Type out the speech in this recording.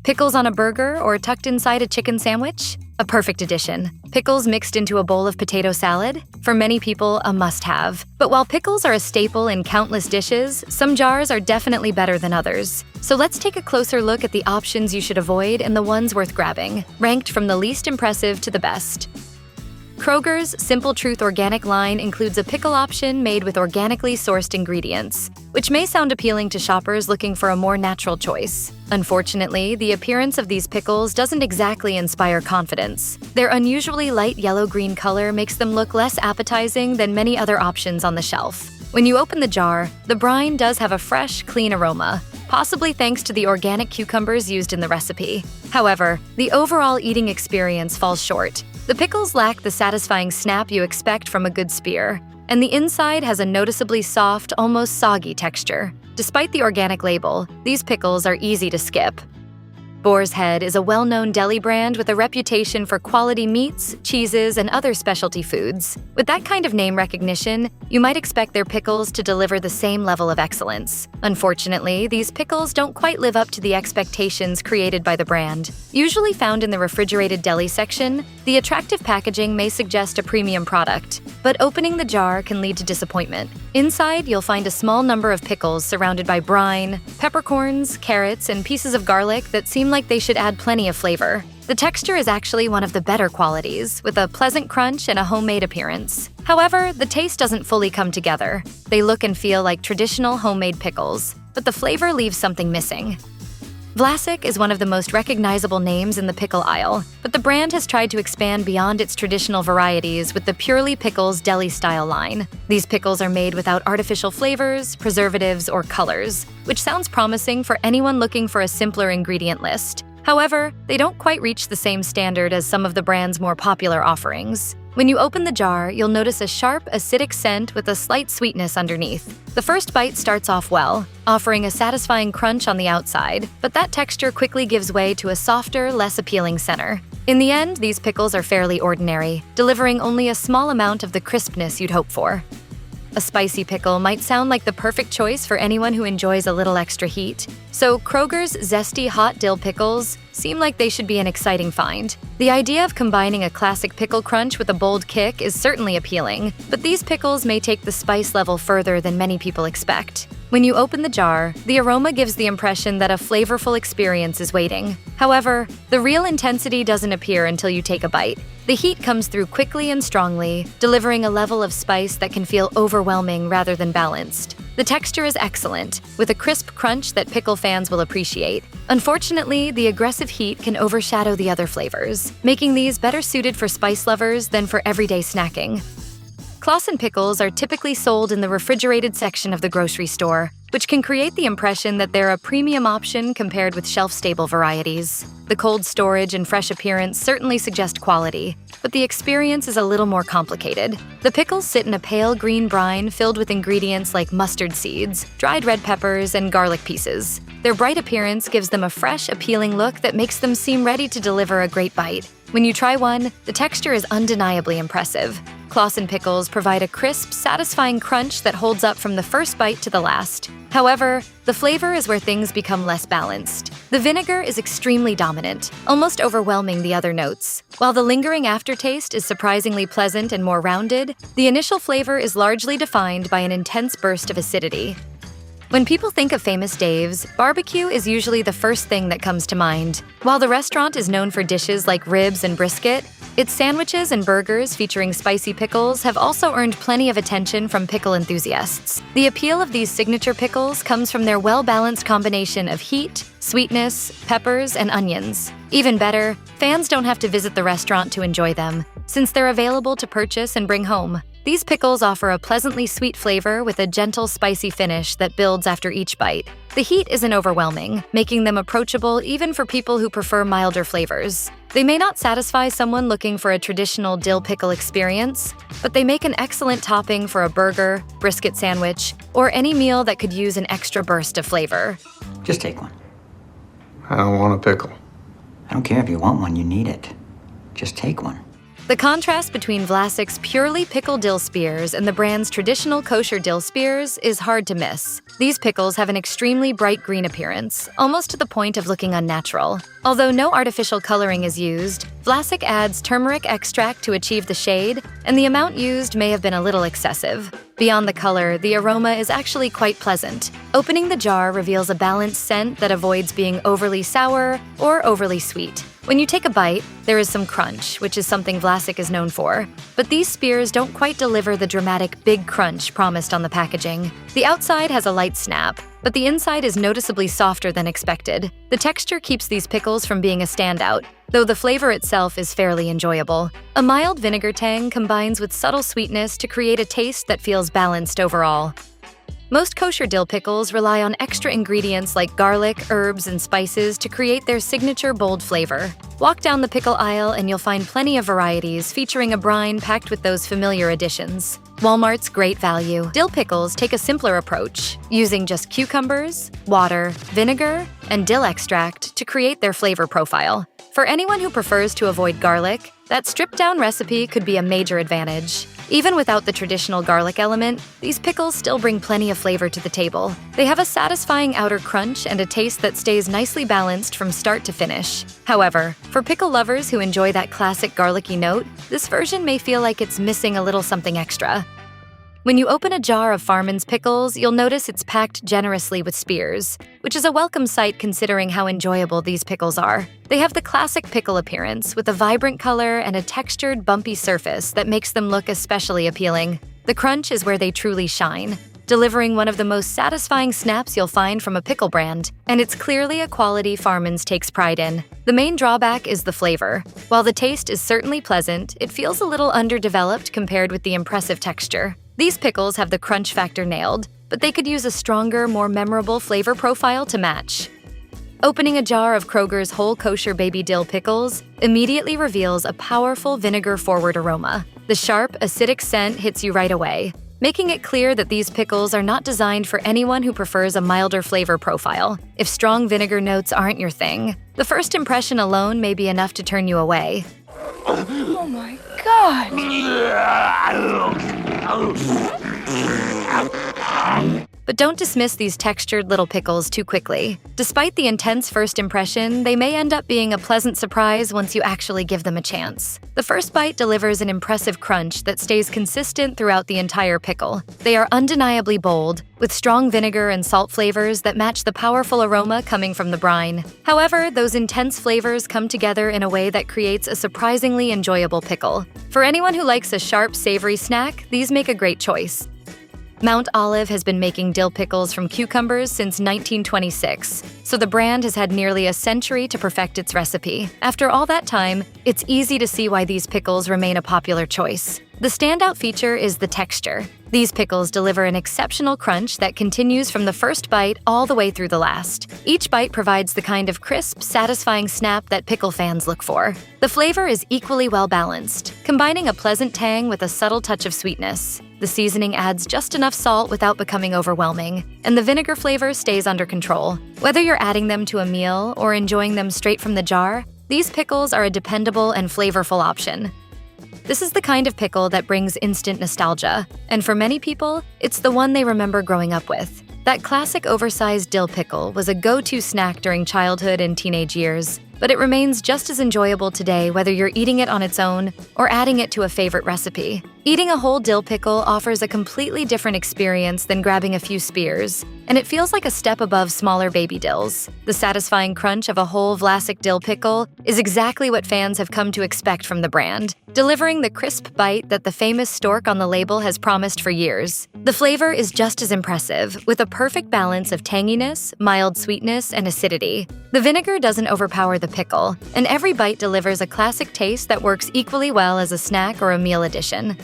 Pickles on a burger or tucked inside a chicken sandwich? A perfect addition. Pickles mixed into a bowl of potato salad? For many people, a must-have. But while pickles are a staple in countless dishes, some jars are definitely better than others. So let's take a closer look at the options you should avoid and the ones worth grabbing, ranked from the least impressive to the best. Kroger's Simple Truth Organic line includes a pickle option made with organically sourced ingredients, which may sound appealing to shoppers looking for a more natural choice. Unfortunately, the appearance of these pickles doesn't exactly inspire confidence. Their unusually light yellow-green color makes them look less appetizing than many other options on the shelf. When you open the jar, the brine does have a fresh, clean aroma, possibly thanks to the organic cucumbers used in the recipe. However, the overall eating experience falls short. The pickles lack the satisfying snap you expect from a good spear, and the inside has a noticeably soft, almost soggy texture. Despite the organic label, these pickles are easy to skip. Boar's Head is a well-known deli brand with a reputation for quality meats, cheeses, and other specialty foods. With that kind of name recognition, you might expect their pickles to deliver the same level of excellence. Unfortunately, these pickles don't quite live up to the expectations created by the brand. Usually found in the refrigerated deli section, the attractive packaging may suggest a premium product, but opening the jar can lead to disappointment. Inside, you'll find a small number of pickles surrounded by brine, peppercorns, carrots, and pieces of garlic that seem like they should add plenty of flavor. The texture is actually one of the better qualities, with a pleasant crunch and a homemade appearance. However, the taste doesn't fully come together. They look and feel like traditional homemade pickles, but the flavor leaves something missing. Vlasic is one of the most recognizable names in the pickle aisle, but the brand has tried to expand beyond its traditional varieties with the Purely Pickles deli-style line. These pickles are made without artificial flavors, preservatives, or colors, which sounds promising for anyone looking for a simpler ingredient list. However, they don't quite reach the same standard as some of the brand's more popular offerings. When you open the jar, you'll notice a sharp, acidic scent with a slight sweetness underneath. The first bite starts off well, offering a satisfying crunch on the outside, but that texture quickly gives way to a softer, less appealing center. In the end, these pickles are fairly ordinary, delivering only a small amount of the crispness you'd hope for. A spicy pickle might sound like the perfect choice for anyone who enjoys a little extra heat. So Kroger's Zesty Hot Dill Pickles seem like they should be an exciting find. The idea of combining a classic pickle crunch with a bold kick is certainly appealing, but these pickles may take the spice level further than many people expect. When you open the jar, the aroma gives the impression that a flavorful experience is waiting. However, the real intensity doesn't appear until you take a bite. The heat comes through quickly and strongly, delivering a level of spice that can feel overwhelming rather than balanced. The texture is excellent, with a crisp crunch that pickle fans will appreciate. Unfortunately, the aggressive heat can overshadow the other flavors, making these better suited for spice lovers than for everyday snacking. Claussen pickles are typically sold in the refrigerated section of the grocery store, which can create the impression that they're a premium option compared with shelf-stable varieties. The cold storage and fresh appearance certainly suggest quality, but the experience is a little more complicated. The pickles sit in a pale green brine filled with ingredients like mustard seeds, dried red peppers, and garlic pieces. Their bright appearance gives them a fresh, appealing look that makes them seem ready to deliver a great bite. When you try one, the texture is undeniably impressive. Claussen pickles provide a crisp, satisfying crunch that holds up from the first bite to the last. However, the flavor is where things become less balanced. The vinegar is extremely dominant, almost overwhelming the other notes. While the lingering aftertaste is surprisingly pleasant and more rounded, the initial flavor is largely defined by an intense burst of acidity. When people think of Famous Dave's, barbecue is usually the first thing that comes to mind. While the restaurant is known for dishes like ribs and brisket, its sandwiches and burgers featuring spicy pickles have also earned plenty of attention from pickle enthusiasts. The appeal of these signature pickles comes from their well-balanced combination of heat, sweetness, peppers, and onions. Even better, fans don't have to visit the restaurant to enjoy them, since they're available to purchase and bring home. These pickles offer a pleasantly sweet flavor with a gentle, spicy finish that builds after each bite. The heat isn't overwhelming, making them approachable even for people who prefer milder flavors. They may not satisfy someone looking for a traditional dill pickle experience, but they make an excellent topping for a burger, brisket sandwich, or any meal that could use an extra burst of flavor. Just take one. I don't want a pickle. I don't care if you want one, you need it. Just take one. The contrast between Vlasic's purely pickle dill spears and the brand's traditional kosher dill spears is hard to miss. These pickles have an extremely bright green appearance, almost to the point of looking unnatural. Although no artificial coloring is used, Vlasic adds turmeric extract to achieve the shade, and the amount used may have been a little excessive. Beyond the color, the aroma is actually quite pleasant. Opening the jar reveals a balanced scent that avoids being overly sour or overly sweet. When you take a bite, there is some crunch, which is something Vlasic is known for. But these spears don't quite deliver the dramatic big crunch promised on the packaging. The outside has a light snap, but the inside is noticeably softer than expected. The texture keeps these pickles from being a standout, though the flavor itself is fairly enjoyable. A mild vinegar tang combines with subtle sweetness to create a taste that feels balanced overall. Most kosher dill pickles rely on extra ingredients like garlic, herbs, and spices to create their signature bold flavor. Walk down the pickle aisle and you'll find plenty of varieties featuring a brine packed with those familiar additions. Walmart's great value. Dill pickles take a simpler approach, using just cucumbers, water, vinegar, and dill extract to create their flavor profile. For anyone who prefers to avoid garlic, that stripped-down recipe could be a major advantage. Even without the traditional garlic element, these pickles still bring plenty of flavor to the table. They have a satisfying outer crunch and a taste that stays nicely balanced from start to finish. However, for pickle lovers who enjoy that classic garlicky note, this version may feel like it's missing a little something extra. When you open a jar of Farman's pickles, you'll notice it's packed generously with spears, which is a welcome sight considering how enjoyable these pickles are. They have the classic pickle appearance with a vibrant color and a textured, bumpy surface that makes them look especially appealing. The crunch is where they truly shine, delivering one of the most satisfying snaps you'll find from a pickle brand, and it's clearly a quality Farman's takes pride in. The main drawback is the flavor. While the taste is certainly pleasant, it feels a little underdeveloped compared with the impressive texture. These pickles have the crunch factor nailed, but they could use a stronger, more memorable flavor profile to match. Opening a jar of Kroger's whole kosher baby dill pickles immediately reveals a powerful vinegar-forward aroma. The sharp, acidic scent hits you right away, making it clear that these pickles are not designed for anyone who prefers a milder flavor profile. If strong vinegar notes aren't your thing, the first impression alone may be enough to turn you away. Oh my God! But don't dismiss these textured little pickles too quickly. Despite the intense first impression, they may end up being a pleasant surprise once you actually give them a chance. The first bite delivers an impressive crunch that stays consistent throughout the entire pickle. They are undeniably bold, with strong vinegar and salt flavors that match the powerful aroma coming from the brine. However, those intense flavors come together in a way that creates a surprisingly enjoyable pickle. For anyone who likes a sharp, savory snack, these make a great choice. Mount Olive has been making dill pickles from cucumbers since 1926, so the brand has had nearly a century to perfect its recipe. After all that time, it's easy to see why these pickles remain a popular choice. The standout feature is the texture. These pickles deliver an exceptional crunch that continues from the first bite all the way through the last. Each bite provides the kind of crisp, satisfying snap that pickle fans look for. The flavor is equally well balanced, combining a pleasant tang with a subtle touch of sweetness. The seasoning adds just enough salt without becoming overwhelming, and the vinegar flavor stays under control. Whether you're adding them to a meal or enjoying them straight from the jar, these pickles are a dependable and flavorful option. This is the kind of pickle that brings instant nostalgia, and for many people, it's the one they remember growing up with. That classic oversized dill pickle was a go-to snack during childhood and teenage years, but it remains just as enjoyable today whether you're eating it on its own or adding it to a favorite recipe. Eating a whole dill pickle offers a completely different experience than grabbing a few spears, and it feels like a step above smaller baby dills. The satisfying crunch of a whole Vlasic dill pickle is exactly what fans have come to expect from the brand, delivering the crisp bite that the famous stork on the label has promised for years. The flavor is just as impressive, with a perfect balance of tanginess, mild sweetness, and acidity. The vinegar doesn't overpower the pickle, and every bite delivers a classic taste that works equally well as a snack or a meal addition.